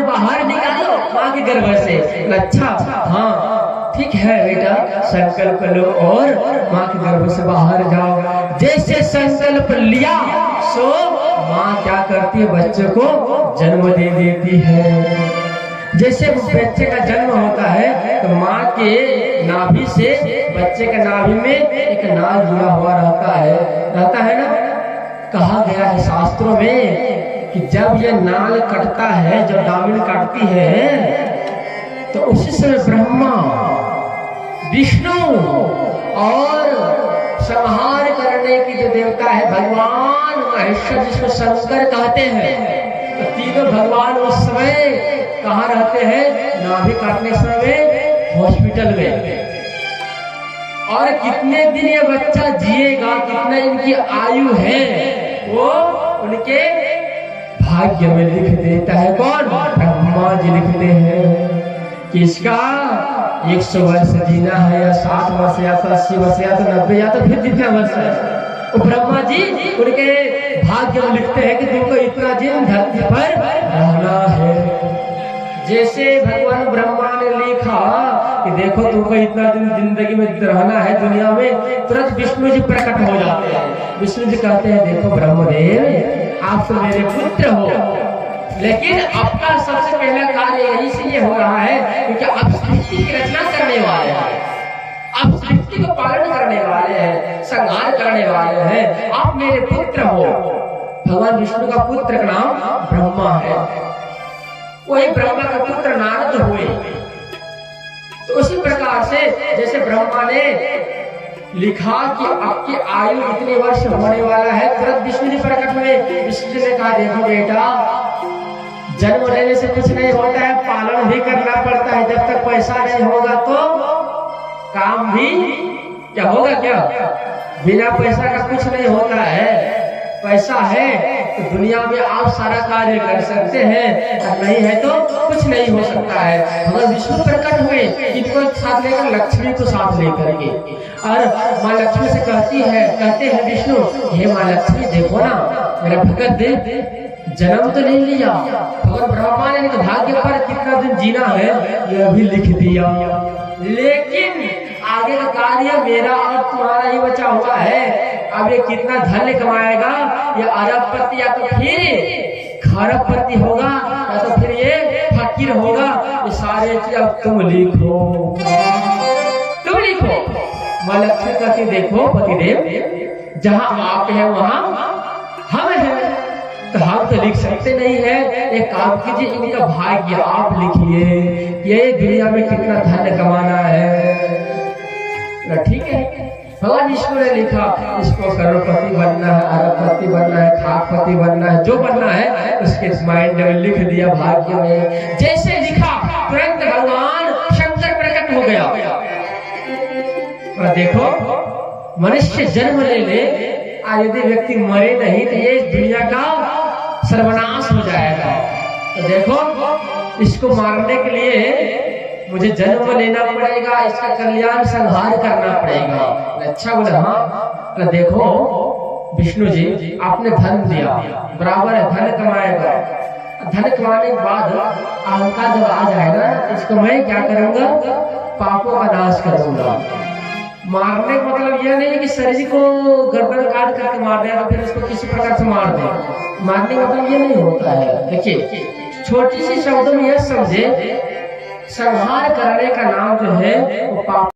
बाहर निकालो माँ के गर्भ से। अच्छा हाँ ठीक है बेटा, संकल्प लो और माँ के गर्भ से बाहर जाओ। जैसे संकल्प लिया सो माँ क्या करती है, बच्चे को जन्म दे देती है। जैसे बच्चे का जन्म होता है तो माँ के नाभि से बच्चे के नाभि में एक नाल जुड़ा हुआ रहता है ना। कहा गया है शास्त्रों में कि जब यह नाल कटता है, जब दामिनी काटती है तो उसी समय ब्रह्मा विष्णु और संहार करने की जो देवता है भगवान महेश्वर, जिसको शंकर कहते हैं, तो तीनों भगवान उस समय कहाँ रहते हैं, नाभि काटने समय हॉस्पिटल में। और कितने दिन ये बच्चा जिएगा, कितना इनकी आयु है, वो उनके भाग्य में लिख देता है। कौन? ब्रह्मा जी लिखते हैं कि इसका 100 वर्ष जीना है या 60 वर्ष या 80 वर्ष या 90 या तो फिर जितना वर्ष है, वो ब्रह्मा जी उनके भाग्य में लिखते हैं कि तुमको इतना दिन धरती पर रहना है। जैसे भगवान ब्रह्मा ने लिखा कि देखो तुमको इतना दिन जिंदगी में रहना है दुनिया में, तुरंत विष्णु जी प्रकट हो जाते हैं। विष्णु जी कहते हैं देखो ब्रह्मदेव आप तो मेरे पुत्र हो, लेकिन आपका सबसे पहला कार्य यही से ये हो रहा है क्योंकि आप सृष्टि की रचना करने वाले हैं, आप सृष्टि को पालन करने वाले हैं, संहार करने वाले हैं, आप मेरे पुत्र हो। भगवान विष्णु का पुत्र का नाम ब्रह्मा है, वही ब्रह्मा का पुत्र नारद हुए। तो उसी प्रकार से जैसे ब्रह्मा ने लिखा कि आपकी आयु इतने वर्ष होने वाला है, तुरंत विष्णु जी प्रकट हुए। विष्णु जी ने कहा देखो बेटा, जन्म लेने से कुछ नहीं होता है, पालन भी करना पड़ता है। जब तक पैसा नहीं होगा तो काम भी क्या होगा, क्या बिना पैसा का कुछ नहीं होता है। पैसा है तो दुनिया में आप सारा कार्य कर सकते हैं, और नहीं है तो कुछ नहीं हो सकता है। भगवान विष्णु प्रकट हुए इनको साथ लेकर, लक्ष्मी को साथ लेकर के, और माँ लक्ष्मी से कहते हैं विष्णु, हे माँ लक्ष्मी देखो ना मेरा भगत दे जन्म तो नहीं लिया, भगवान ब्रह्मा ने भाग्य पर कितना दिन जीना है यह भी लिख दिया, लेकिन आगे का कार्य मेरा और तुम्हारा ही बचा हुआ है। अब ये कितना धन कमाएगा, ये अरबपति या तो फिर खरबपति होगा या तो फिर ये फकीर होगा, ये सारे चीज अब तुम लिखो। माँ लक्ष्मी कहती देखो पतिदेव, जहाँ आप है वहाँ हम हैं, तो हम तो लिख सकते नहीं है। एक काम कीजिए, इनका भाग्य आप लिखिए, ये दुनिया में कितना धन कमाना है। ठीक है, भगवान विष्णु ने लिखा इसको करोड़पति बनना है, अरबपति बनना है, खाकपति बनना है, जो बनना है उसके माइंड में लिख दिया भाग्य में। जैसे लिखा तुरंत भगवान शंकर प्रकट हो गया। और देखो मनुष्य जन्म ले ले, यदि व्यक्ति मरे नहीं तो ये दुनिया का सर्वनाश हो जाएगा। तो देखो इसको मारने के लिए मुझे जन्म लेना पड़ेगा, इसका कल्याण संहार करना पड़ेगा। अच्छा बोले हाँ, तो देखो विष्णु जी आपने धन दिया, बराबर है, धन कमाएगा। धन कमाने के बाद अहंकार जब आ जाएगा, इसको मैं क्या करूंगा, पापों का नाश करूंगा। मारने का मतलब यह नहीं है कि शरीर को गर्दन काट करके मार दे, फिर उसको किसी प्रकार से मार दे। मारने का मतलब ये नहीं होता है। देखिए छोटी सी शब्दों में यह समझे, संहार करने का नाम जो है वो पाप